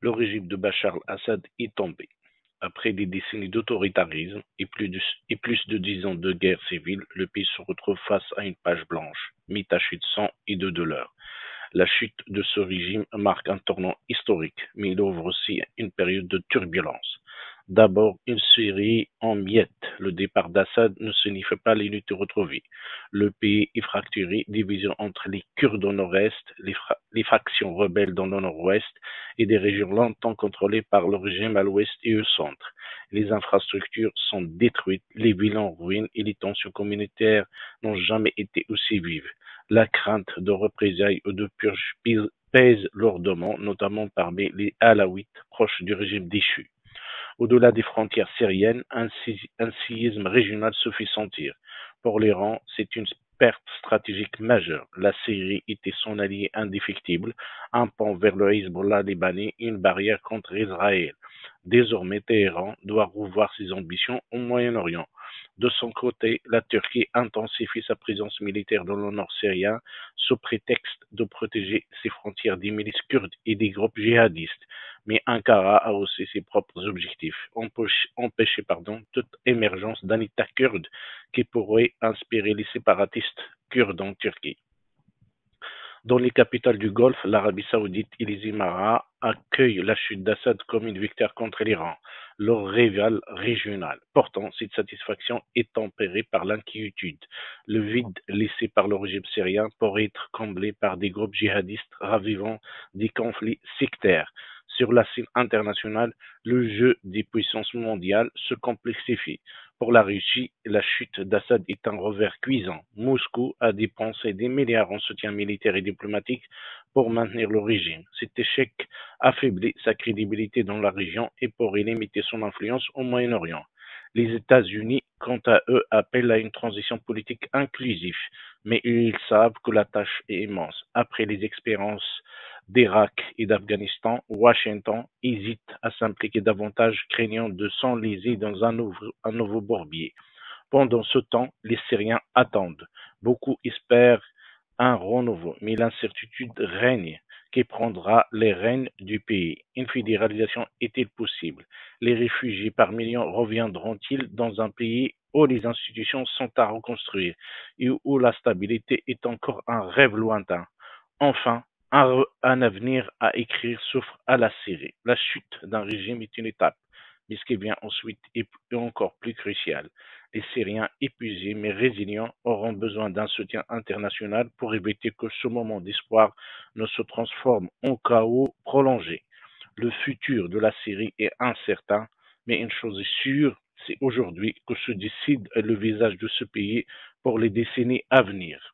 Le régime de Bachar al-Assad est tombé. Après des décennies d'autoritarisme et plus de 10 ans de guerre civile, le pays se retrouve face à une page blanche, mi-tachée de sang et de douleur. La chute de ce régime marque un tournant historique, mais il ouvre aussi une période de turbulence. D'abord, une Syrie en miettes. Le départ d'Assad ne signifie pas l'unité retrouvée. Le pays est fracturé, division entre les Kurdes au nord-est, les factions rebelles dans le nord-ouest et des régions longtemps contrôlées par le régime à l'ouest et au centre. Les infrastructures sont détruites, les villes en ruine et les tensions communautaires n'ont jamais été aussi vives. La crainte de représailles ou de purges pèse lourdement, notamment parmi les Alaouites proches du régime déchu. Au-delà des frontières syriennes, un séisme régional se fait sentir. Pour l'Iran, c'est une perte stratégique majeure. La Syrie était son allié indéfectible, un pont vers le Hezbollah libanais, une barrière contre Israël. Désormais, Téhéran doit revoir ses ambitions au Moyen-Orient. De son côté, la Turquie intensifie sa présence militaire dans le nord syrien sous prétexte de protéger ses frontières des milices kurdes et des groupes djihadistes. Mais Ankara a aussi ses propres objectifs, empêcher toute émergence d'un État kurde qui pourrait inspirer les séparatistes kurdes en Turquie. Dans les capitales du Golfe, l'Arabie saoudite et les Émirats accueillent la chute d'Assad comme une victoire contre l'Iran, leur rival régional. Pourtant, cette satisfaction est tempérée par l'inquiétude. Le vide laissé par le régime syrien pourrait être comblé par des groupes djihadistes ravivant des conflits sectaires. Sur la scène internationale, le jeu des puissances mondiales se complexifie. Pour la Russie, la chute d'Assad est un revers cuisant. Moscou a dépensé des milliards en soutien militaire et diplomatique pour maintenir le régime. Cet échec affaiblit sa crédibilité dans la région et pourrait limiter son influence au Moyen-Orient. Les États-Unis, quant à eux, appellent à une transition politique inclusive, mais ils savent que la tâche est immense. Après les expériences d'Irak et d'Afghanistan, Washington hésite à s'impliquer davantage, craignant de s'enliser dans un nouveau bourbier. Pendant ce temps, les Syriens attendent. Beaucoup espèrent un renouveau, mais l'incertitude règne. Qui prendra les rênes du pays? Une fédéralisation est-elle possible? Les réfugiés par millions reviendront-ils dans un pays où les institutions sont à reconstruire et où la stabilité est encore un rêve lointain? Enfin, un avenir à écrire s'offre à la Syrie. La chute d'un régime est une étape, mais ce qui vient ensuite est encore plus crucial. Les Syriens épuisés mais résilients auront besoin d'un soutien international pour éviter que ce moment d'espoir ne se transforme en chaos prolongé. Le futur de la Syrie est incertain, mais une chose est sûre, c'est aujourd'hui que se décide le visage de ce pays pour les décennies à venir.